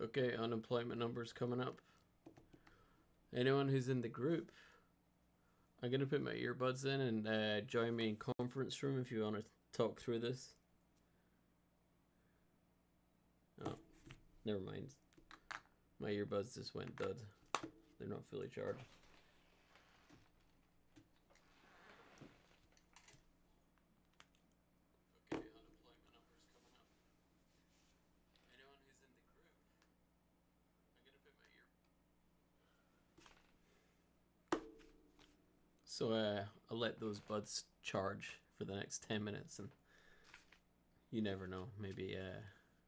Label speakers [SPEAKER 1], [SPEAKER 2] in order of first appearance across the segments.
[SPEAKER 1] Okay, unemployment numbers coming up. Anyone who's in the group, I'm gonna put my earbuds in and join me in conference room if you want to talk through this. Oh, never mind. My earbuds just went dead. They're not fully charged. Okay, unemployment numbers coming up. Anyone who's in the group, I'm gonna put my ear. So I'll let those buds charge for the next 10 minutes, and you never know. Maybe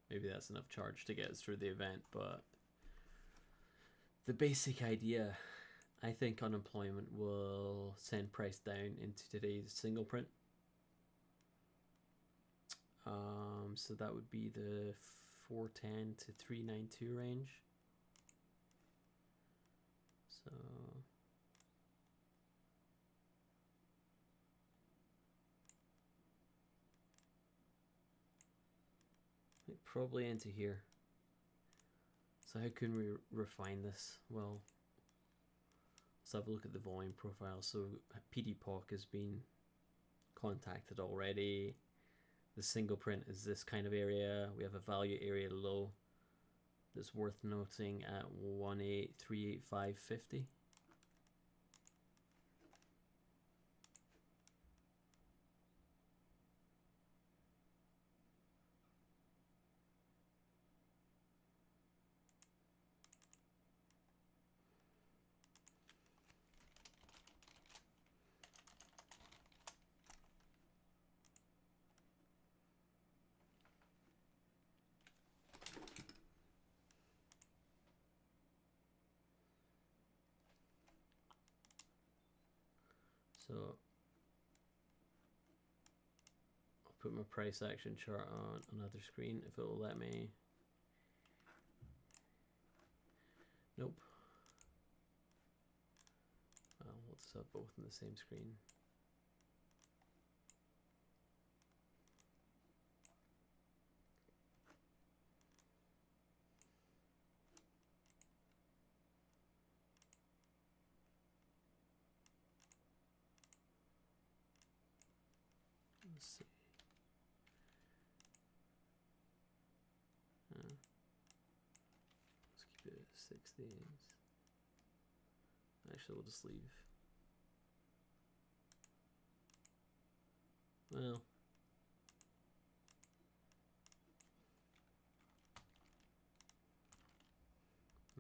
[SPEAKER 1] that's enough charge to get us through the event. But the basic idea, I think unemployment will send price down into today's single print. So that would be the 410 to 392 range. So probably into here. So how can we refine this? Well, let's have a look at the volume profile. So PDPOC has been contacted already. The single print is this kind of area. We have a value area low that's worth noting at 1838550. So I'll put my price action chart on another screen if it will let me. Nope. Well, we'll just have both on the same screen. Let's see. Let's keep it at 6 days. Actually, we'll just leave. Well,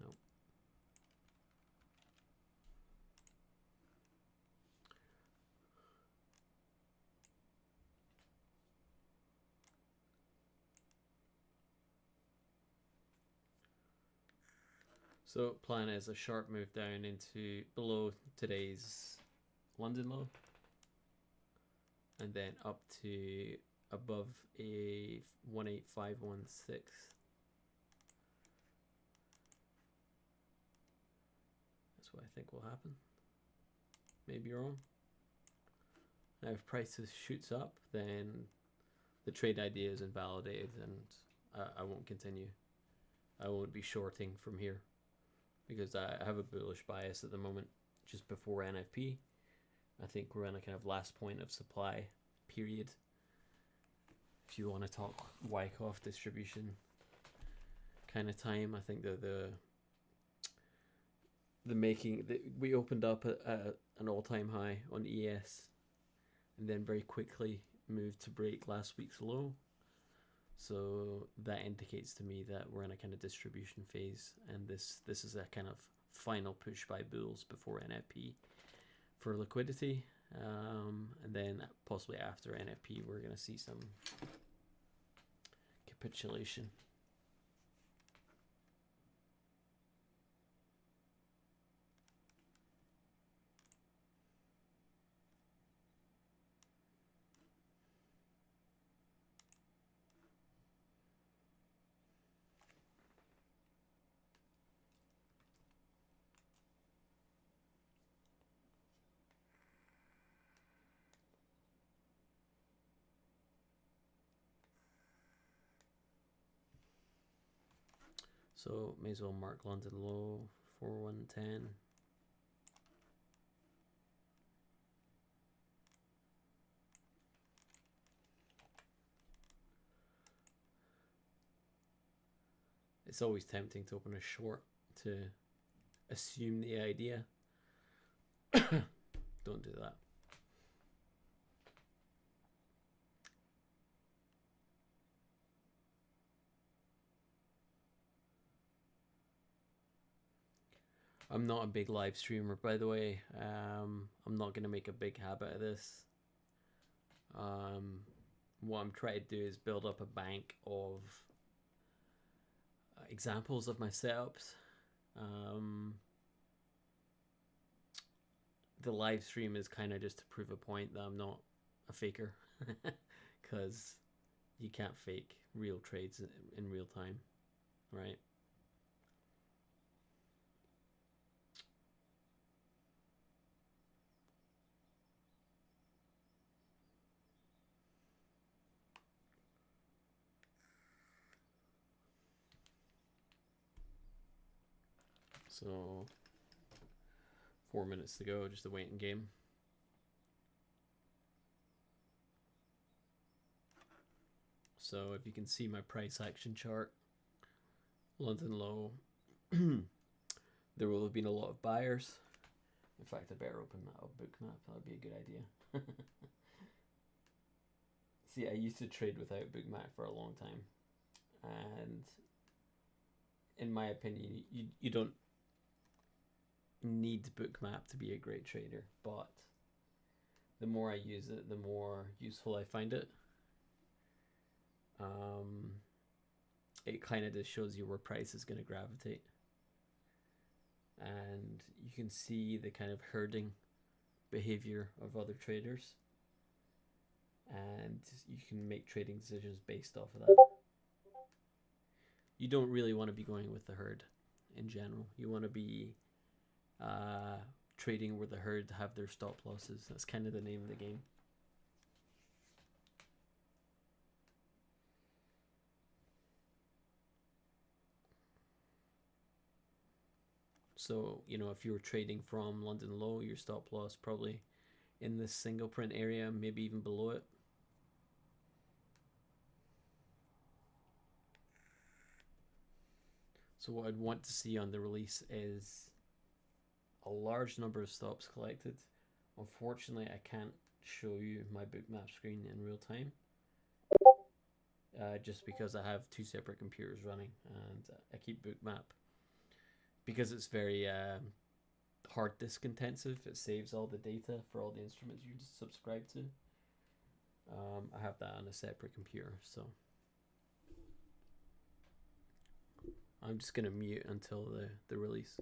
[SPEAKER 1] nope. So plan is a sharp move down into below today's London low, and then up to above a 18516. That's what I think will happen. Maybe wrong. Now if prices shoots up, then the trade idea is invalidated and I won't continue. I won't be shorting from here because I have a bullish bias at the moment just before NFP. I think we're in a kind of last point of supply period. If you want to talk Wyckoff distribution kind of time, I think we opened up at an all-time high on ES and then very quickly moved to break last week's low. So that indicates to me that we're in a kind of distribution phase, and this is a kind of final push by bulls before NFP for liquidity, and then possibly after NFP we're going to see some capitulation. So may as well mark London low 4110. It's always tempting to open a short to assume the idea. Don't do that. I'm not a big live streamer, by the way. I'm not going to make a big habit of this. What I'm trying to do is build up a bank of examples of my setups. The live stream is kind of just to prove a point that I'm not a faker, because you can't fake real trades in real time, right? So 4 minutes to go, just a waiting game. So if you can see my price action chart, London low, there will have been a lot of buyers. In fact, I better open that up bookmap. That would be a good idea. See, I used to trade without bookmap for a long time, and in my opinion, you don't need bookmap to be a great trader, but the more I use it, the more useful I find it. It kind of just shows you where price is going to gravitate, and you can see the kind of herding behavior of other traders, and you can make trading decisions based off of that. You don't really want to be going with the herd in general. You want to be trading where the herd have their stop losses. That's kind of the name of the game. So, you know, if you were trading from London low, your stop loss probably in this single print area, maybe even below it. So what I'd want to see on the release is a large number of stops collected. Unfortunately, I can't show you my bookmap screen in real time, just because I have two separate computers running, and I keep bookmap because it's very hard disk intensive. It saves all the data for all the instruments you subscribe to. I have that on a separate computer, so I'm just gonna mute until the release.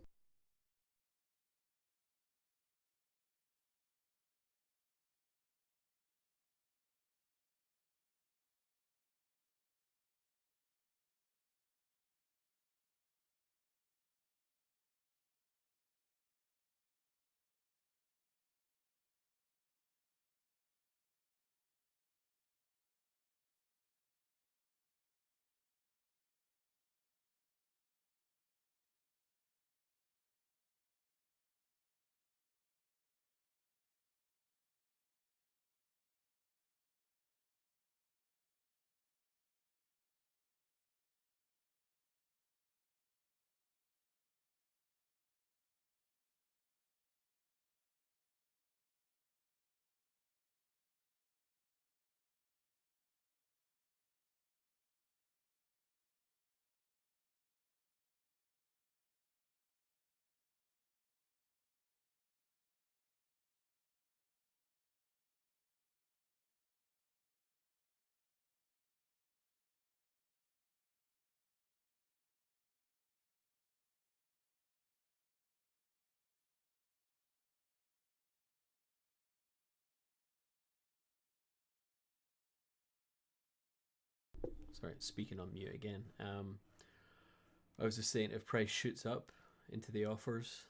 [SPEAKER 1] Sorry, speaking on mute again. I was just saying, if price shoots up into the offers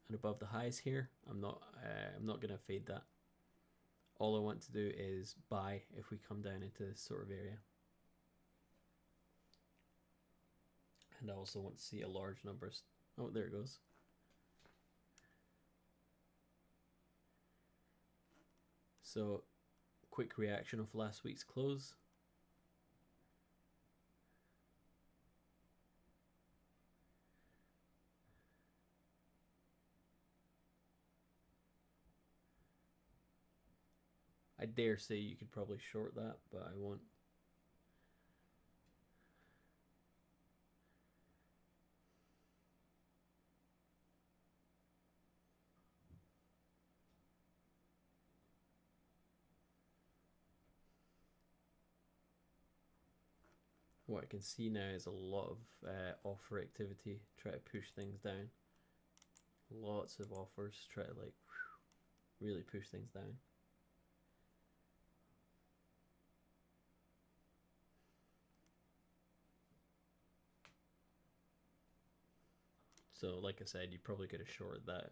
[SPEAKER 1] and above the highs here, I'm not gonna fade that. All I want to do is buy if we come down into this sort of area, And I also want to see a large number. Oh, there it goes. So, quick reaction of last week's close. I dare say you could probably short that, but I won't. What I can see now is a lot of offer activity, try to push things down. Lots of offers, try to like really push things down. So like I said, you probably could have shorted that.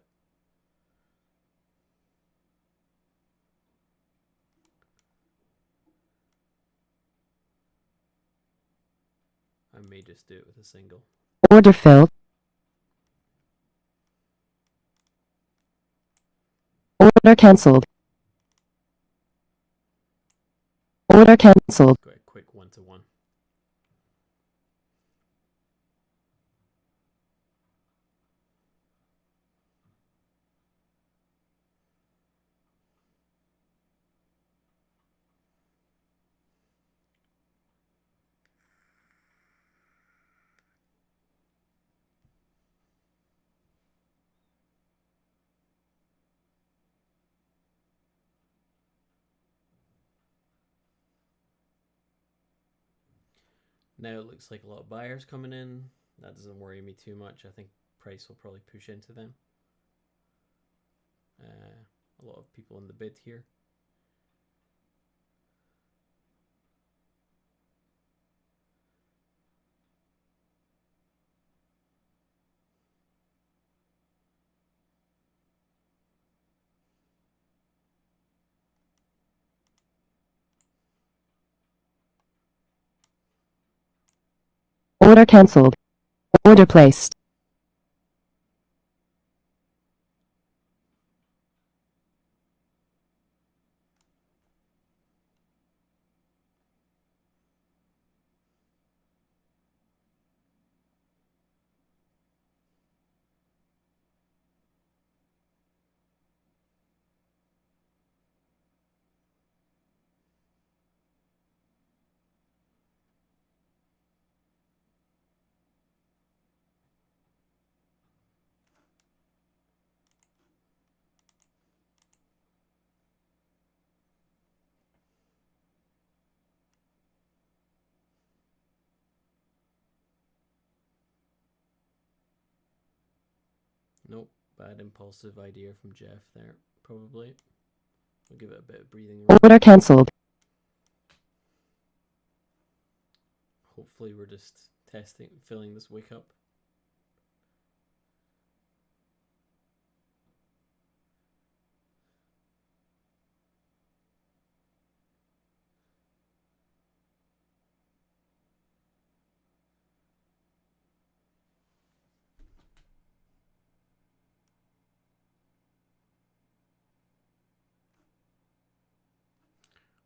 [SPEAKER 1] I may just do it with a single.
[SPEAKER 2] Order filled. Order cancelled. Order cancelled.
[SPEAKER 1] Got a quick 1-to-1. Now it looks like a lot of buyers coming in. That doesn't worry me too much. I think price will probably push into them. A lot of people in the bid here.
[SPEAKER 2] Order cancelled. Order placed.
[SPEAKER 1] Nope, bad impulsive idea from Jeff there, probably. I'll give it a bit of breathing room.
[SPEAKER 2] Order cancelled.
[SPEAKER 1] Hopefully we're just filling this wick up.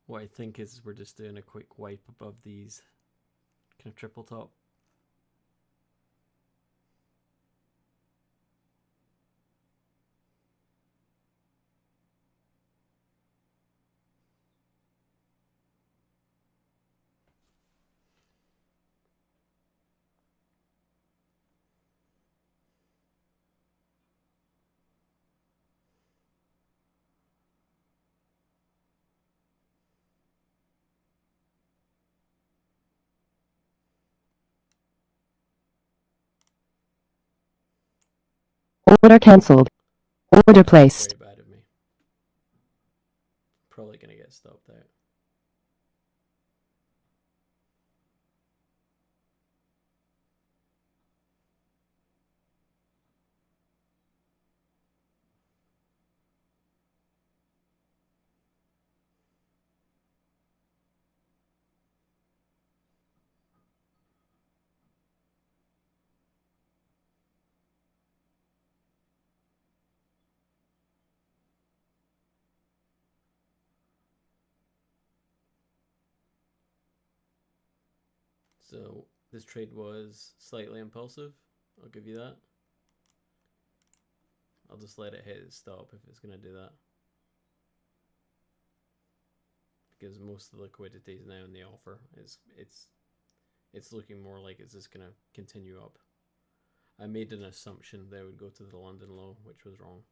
[SPEAKER 1] What I think is we're just doing a quick wipe above these kind of triple top.
[SPEAKER 2] Order cancelled. Order placed.
[SPEAKER 1] Very bad of me. Probably gonna get stopped out. So this trade was slightly impulsive. I'll give you that. I'll just let it hit its stop if it's going to do that. Because most of the liquidity is now in the offer. It's looking more like it's just going to continue up. I made an assumption that it would go to the London low, which was wrong.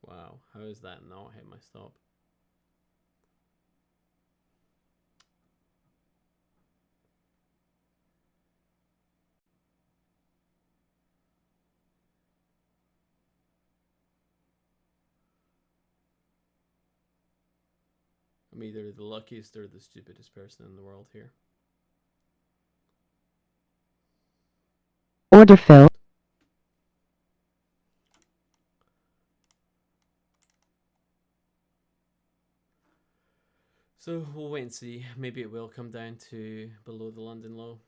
[SPEAKER 1] Wow, how is that not hit my stop? I'm either the luckiest or the stupidest person in the world here.
[SPEAKER 2] Order filled.
[SPEAKER 1] So we'll wait and see. Maybe it will come down to below the London low.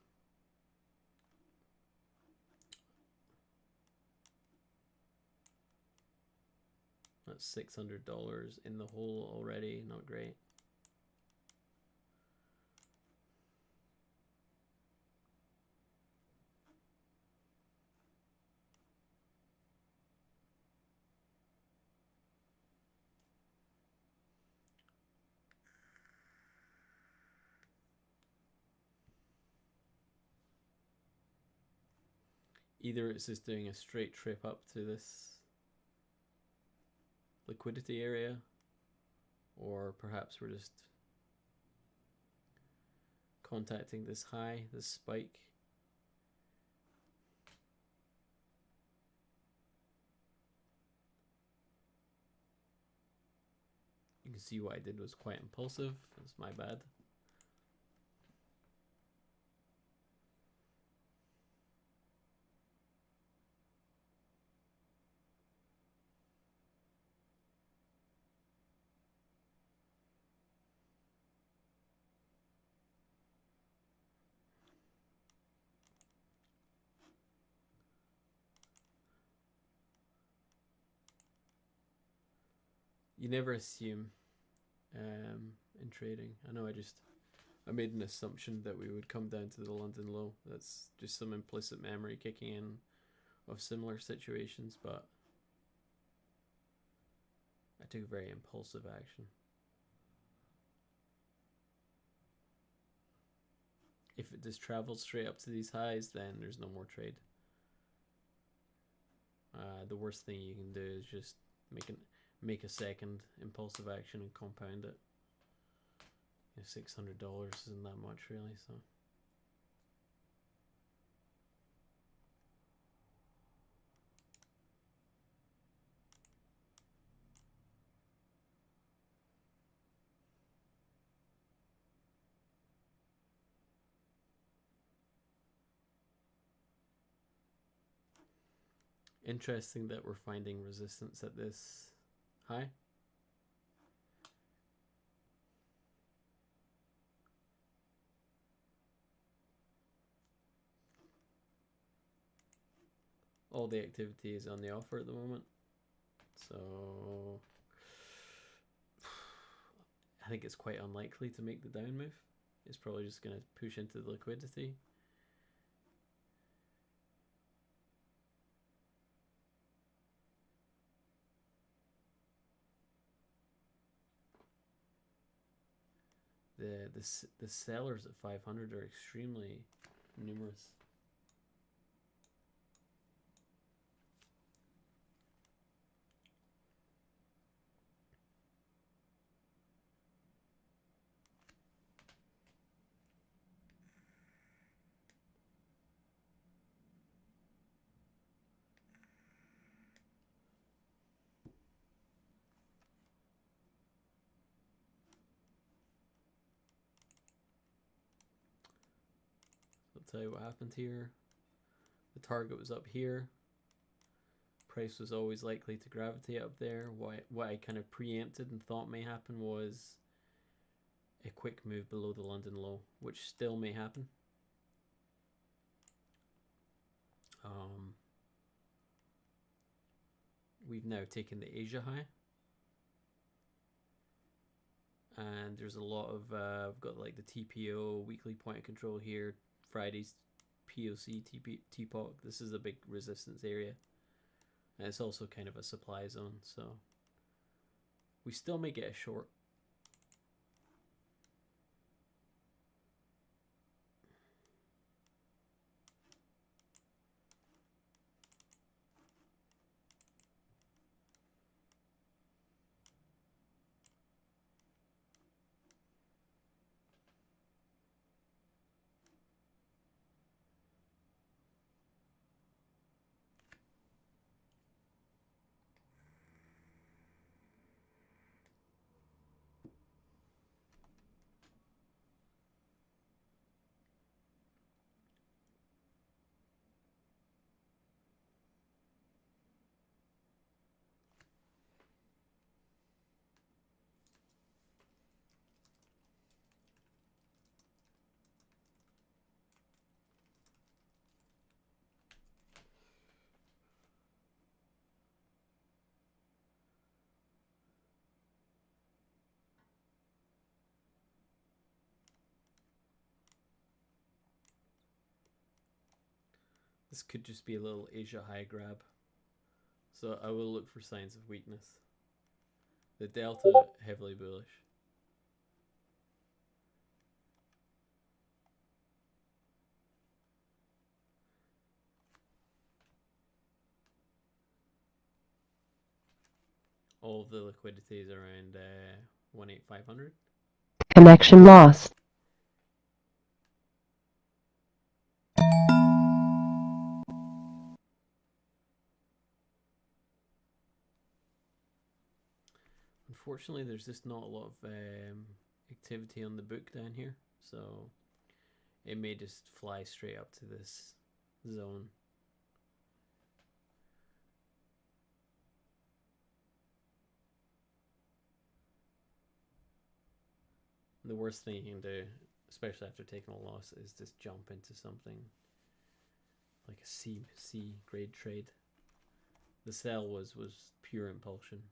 [SPEAKER 1] That's $600 in the hole already. Not great. Either it's just doing a straight trip up to this liquidity area, or perhaps we're just contacting this high, this spike. You can see what I did was quite impulsive. That's my bad. You never assume in trading. I know I made an assumption that we would come down to the London low. That's just some implicit memory kicking in of similar situations, but I took very impulsive action. If it just travels straight up to these highs, then there's no more trade. The worst thing you can do is just make a second impulsive action and compound it. $600 isn't that much really, so. Interesting that we're finding resistance at this high. All the activity is on the offer at the moment, so I think it's quite unlikely to make the down move. It's probably just going to push into the liquidity. The sellers at 500 are extremely numerous. tell you what happened here. The target was up here. Price was always likely to gravitate up there. What I kind of preempted and thought may happen was a quick move below the London low, which still may happen. We've now taken the Asia high. And there's a lot of, I've got like the TPO, weekly point of control here, Friday's POC, TPOC. This is a big resistance area. And it's also kind of a supply zone, so we still may get a short. This could just be a little Asia high grab. So I will look for signs of weakness. The delta, heavily bullish. All of the liquidity is around 18500.
[SPEAKER 2] Connection lost.
[SPEAKER 1] Unfortunately, there's just not a lot of activity on the book down here, so it may just fly straight up to this zone. The worst thing you can do, especially after taking a loss, is just jump into something like a C grade trade. The sell was pure impulsion.